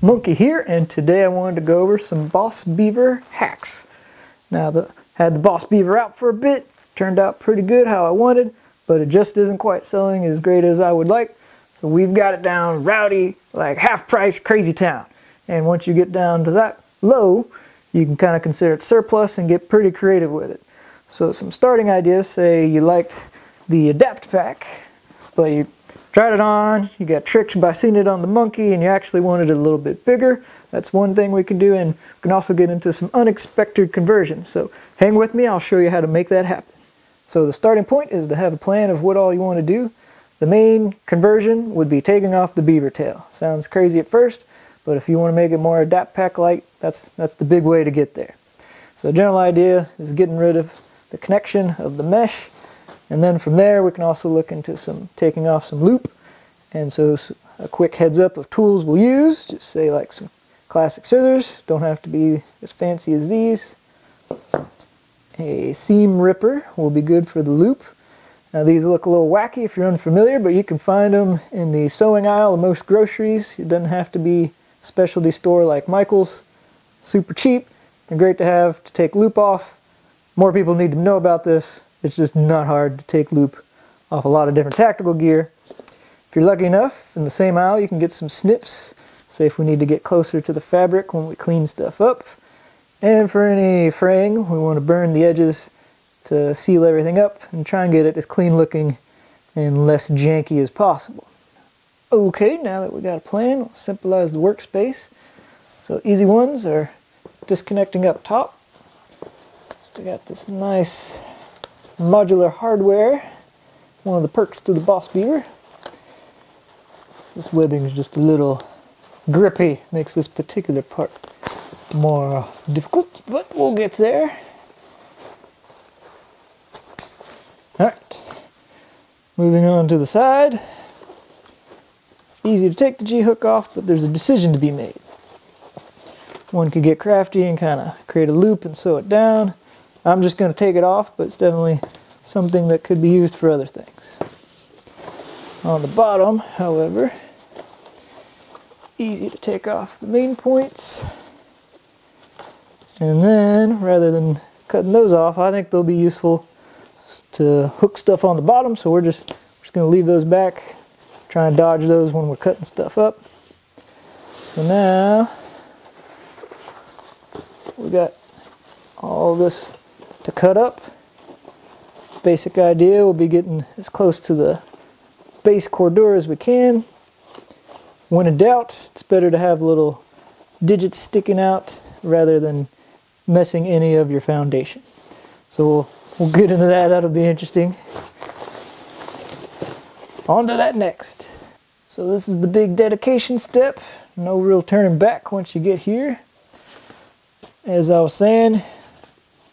Monkey here, and today I wanted to go over some Boss Beaver hacks. Now, had the Boss Beaver out for a bit, turned out pretty good how I wanted, but it just isn't quite selling as great as I would like. So we've got it down rowdy, like half price, crazy town. And once you get down to that low, you can kind of consider it surplus and get pretty creative with it. So some starting ideas: say you liked the Adapt Pack, but you tried it on, you got tricked by seeing it on the monkey, and you actually wanted it a little bit bigger. That's one thing we can do, and we can also get into some unexpected conversions. So hang with me, I'll show you how to make that happen. So the starting point is to have a plan of what all you want to do. The main conversion would be taking off the beaver tail. Sounds crazy at first, but if you want to make it more Adapt Pack-like, that's the big way to get there. So the general idea is getting rid of the connection of the mesh, and then from there we can also look into taking off some loop. And so a quick heads up of tools we'll use, just say like some classic scissors, don't have to be as fancy as these. A seam ripper will be good for the loop. Now these look a little wacky if you're unfamiliar, but you can find them in the sewing aisle of most groceries. It doesn't have to be a specialty store like Michael's. Super cheap and great to have to take loop off. More people need to know about this. It's just not hard to take loop off a lot of different tactical gear. If you're lucky enough, in the same aisle you can get some snips, say if we need to get closer to the fabric when we clean stuff up. And for any fraying, we want to burn the edges to seal everything up and try and get it as clean looking and less janky as possible. Okay, now that we got a plan, we'll simplify the workspace. So easy ones are disconnecting up top. So we got this nice modular hardware, one of the perks to the Boss Beaver. This webbing is just a little grippy, makes this particular part more difficult, but we'll get there. Alright, moving on to the side. Easy to take the G-hook off, but there's a decision to be made. One could get crafty and kind of create a loop and sew it down. I'm just going to take it off, but it's definitely something that could be used for other things. On the bottom, however, easy to take off the main points. And then, rather than cutting those off, I think they'll be useful to hook stuff on the bottom, so we're just going to leave those back, try and dodge those when we're cutting stuff up. So now, we got all this to cut up. Basic idea will be getting as close to the base cordura as we can. When in doubt, it's better to have little digits sticking out rather than messing any of your foundation. So we'll get into that, that'll be interesting. On to that next. So this is the big dedication step. No real turning back once you get here. As I was saying,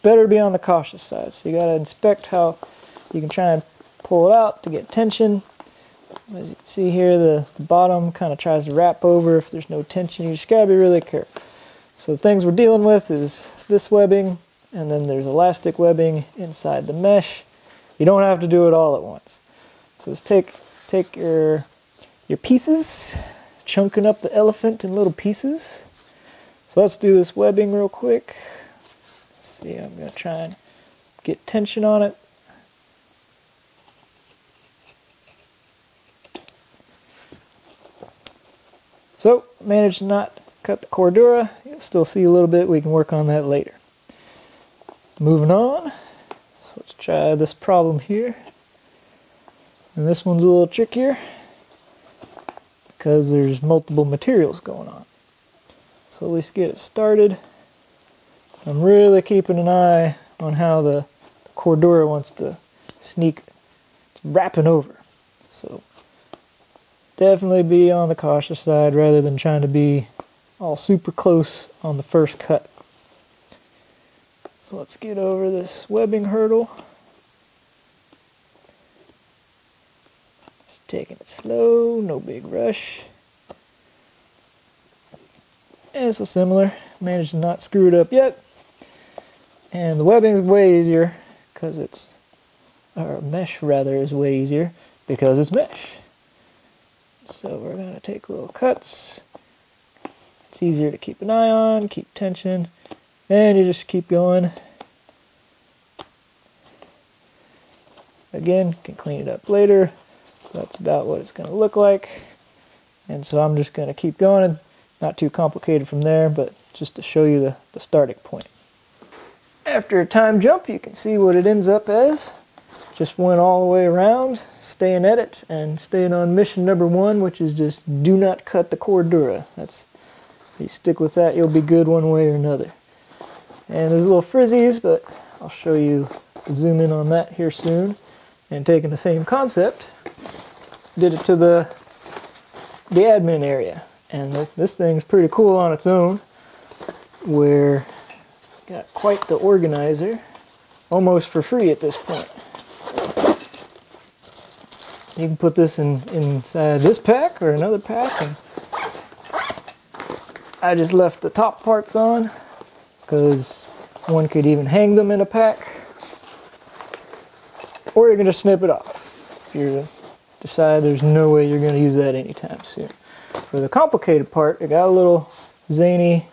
better be on the cautious side. So you got to inspect how you can try and pull it out to get tension. As you can see here, the bottom kind of tries to wrap over if there's no tension. You just got to be really careful. So the things we're dealing with is this webbing, and then there's elastic webbing inside the mesh. You don't have to do it all at once. So just take your pieces, chunking up the elephant in little pieces. So let's do this webbing real quick. Let's see, I'm going to try and get tension on it. So, managed to not cut the cordura. You'll still see a little bit, we can work on that later. Moving on, so let's try this problem here. And this one's a little trickier because there's multiple materials going on. So at least get it started. I'm really keeping an eye on how the cordura wants to sneak. It's wrapping over. So definitely be on the cautious side rather than trying to be all super close on the first cut. So let's get over this webbing hurdle. Just taking it slow, no big rush. And so similar, managed to not screw it up yet. And the webbing is way easier because it's, or mesh rather is way easier because it's mesh. So we're going to take little cuts, It's easier to keep an eye on, keep tension, and you just keep going. Again, can clean it up later. That's about what it's going to look like. And so I'm just going to keep going. Not too complicated from there, but just to show you the starting point. After a time jump, you can see what it ends up as. Just went all the way around, staying at it, and staying on mission number 1, which is just do not cut the cordura. That's, if you stick with that, you'll be good one way or another. And there's little frizzies, but I'll show you, zoom in on that here soon. And taking the same concept, did it to the admin area. And this thing's pretty cool on its own, where got quite the organizer, almost for free at this point. You can put this inside this pack or another pack, and I just left the top parts on because one could even hang them in a pack, or you can just snip it off if you decide there's no way you're going to use that anytime soon. For the complicated part, it got a little zany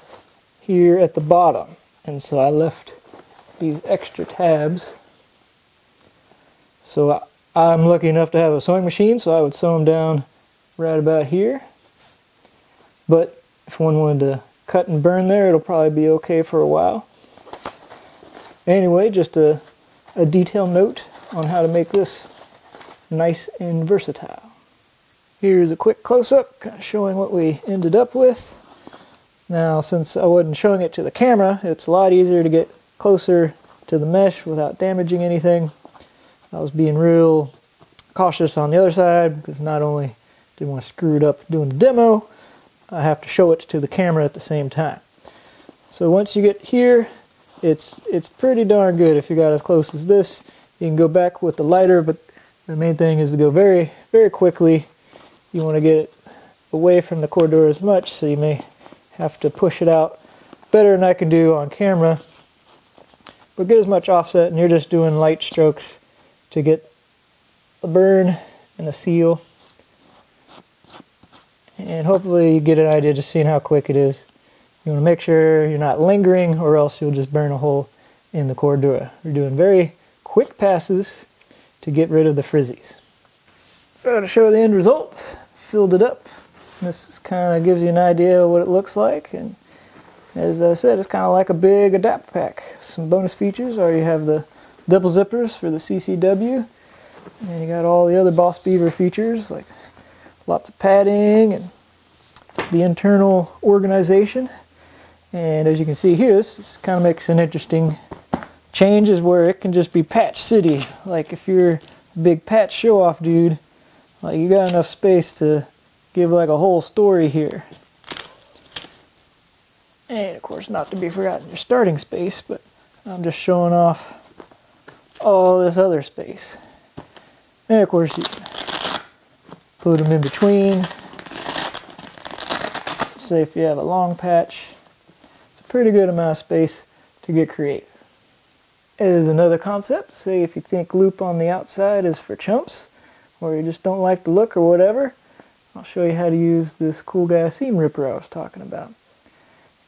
here at the bottom, and so I left these extra tabs. So I'm lucky enough to have a sewing machine, so I would sew them down right about here. But if one wanted to cut and burn there, it'll probably be okay for a while. Anyway, just a detail note on how to make this nice and versatile. Here's a quick close-up, kind of showing what we ended up with. Now, since I wasn't showing it to the camera, it's a lot easier to get closer to the mesh without damaging anything. I was being real cautious on the other side because not only didn't want to screw it up doing the demo, I have to show it to the camera at the same time. So once you get here, it's pretty darn good. If you got as close as this, you can go back with the lighter, but the main thing is to go very, very quickly. You want to get it away from the cordura as much, so you may have to push it out better than I can do on camera. But get as much offset, and you're just doing light strokes to get the burn and the seal. And hopefully you get an idea just seeing how quick it is. You want to make sure you're not lingering, or else you'll just burn a hole in the cordura. You're doing very quick passes to get rid of the frizzies. So to show the end result, filled it up. This kind of gives you an idea of what it looks like. And as I said, it's kind of like a big adapt pack. Some bonus features are you have the double zippers for the CCW, and you got all the other Boss Beaver features like lots of padding and the internal organization. And as you can see here, this kind of makes an interesting change, is where it can just be patch city. Like if you're a big patch show-off dude, like you got enough space to give like a whole story here. And of course, not to be forgotten, your starting space, but I'm just showing off all this other space. And of course, you can put them in between. Say if you have a long patch, it's a pretty good amount of space to get creative. As another concept, say if you think loop on the outside is for chumps, or you just don't like the look or whatever, I'll show you how to use this cool guy seam ripper I was talking about.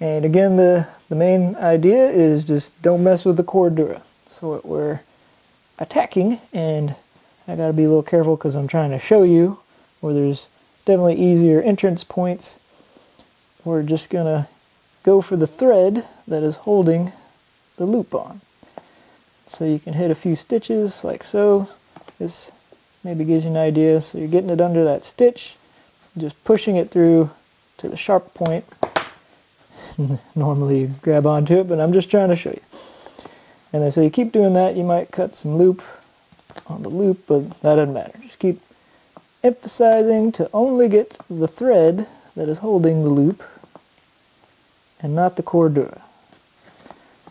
And again, the main idea is just don't mess with the cordura. So what we're attacking, and I gotta be a little careful because I'm trying to show you where there's definitely easier entrance points. We're just gonna go for the thread that is holding the loop on. So you can hit a few stitches like so. This maybe gives you an idea. So you're getting it under that stitch, just pushing it through to the sharp point. Normally you grab onto it, but I'm just trying to show you. And then so you keep doing that. You might cut some loop on the loop, but that doesn't matter. Just keep emphasizing to only get the thread that is holding the loop and not the cordura.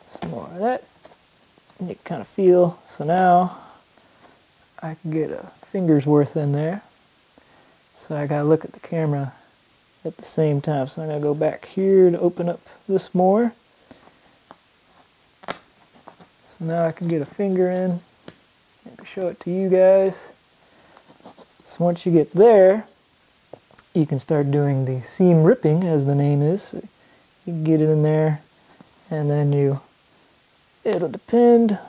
Some more of that. And you can kind of feel. So now I can get a finger's worth in there. So I gotta look at the camera at the same time. So I'm gonna go back here to open up this more. So now I can get a finger in and show it to you guys. So once you get there, you can start doing the seam ripping, as the name is. So you can get it in there, and then it'll depend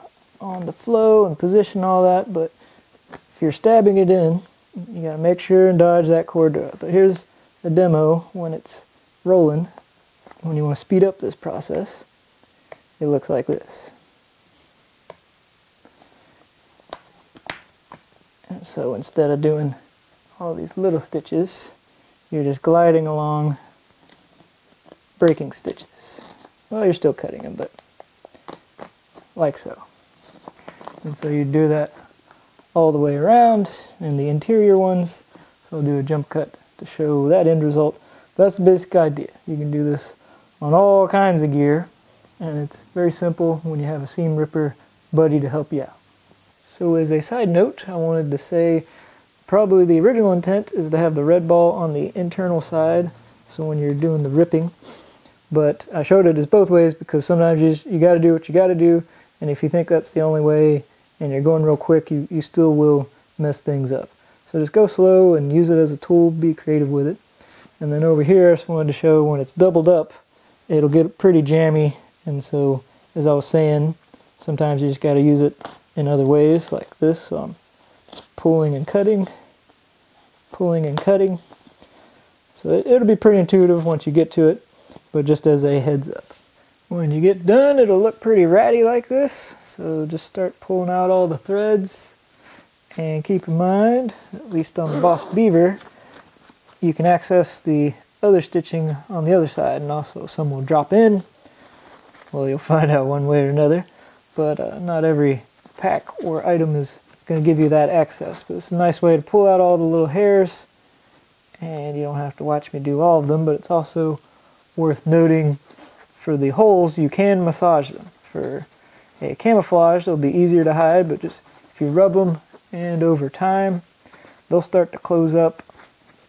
on the flow and position, all that, but if you're stabbing it in, you got to make sure and dodge that cord draw. But here's a demo when it's rolling. When you want to speed up this process, it looks like this. And so instead of doing all these little stitches, you're just gliding along, breaking stitches. Well, you're still cutting them, but like so. And so you do that all the way around in the interior ones. So I'll do a jump cut to show that end result. That's the basic idea. You can do this on all kinds of gear, and it's very simple when you have a seam ripper buddy to help you out. So as a side note, I wanted to say probably the original intent is to have the red ball on the internal side, so when you're doing the ripping. But I showed it as both ways because sometimes you got to do what you got to do, and if you think that's the only way and you're going real quick, you still will mess things up. So just go slow and use it as a tool, be creative with it. And then over here, I just wanted to show when it's doubled up, it'll get pretty jammy, and so as I was saying, sometimes you just got to use it in other ways like this. So I'm just pulling and cutting, pulling and cutting. So it'll be pretty intuitive once you get to it, but just as a heads up. When you get done, it'll look pretty ratty like this. So just start pulling out all the threads, and keep in mind, at least on the Boss Beaver, you can access the other stitching on the other side, and also some will drop in. Well, you'll find out one way or another, but not every pack or item is going to give you that access. But it's a nice way to pull out all the little hairs, and you don't have to watch me do all of them, but it's also worth noting for the holes, you can massage them. For a camouflage, they'll be easier to hide, but just if you rub them, and over time, they'll start to close up,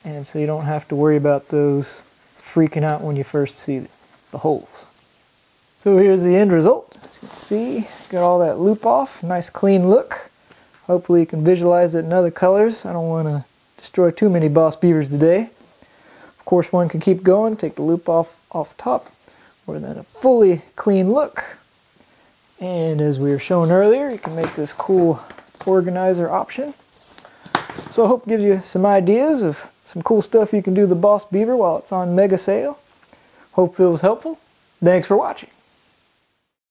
and so you don't have to worry about those freaking out when you first see the holes. So here's the end result. As you can see, got all that loop off, nice clean look. Hopefully you can visualize it in other colors. I don't want to destroy too many Boss Beavers today. Of course, one can keep going, take the loop off top, or then a fully clean look. And as we were showing earlier, you can make this cool organizer option. So I hope it gives you some ideas of some cool stuff you can do with the Boss Beaver while it's on mega sale. Hope it was helpful. Thanks for watching.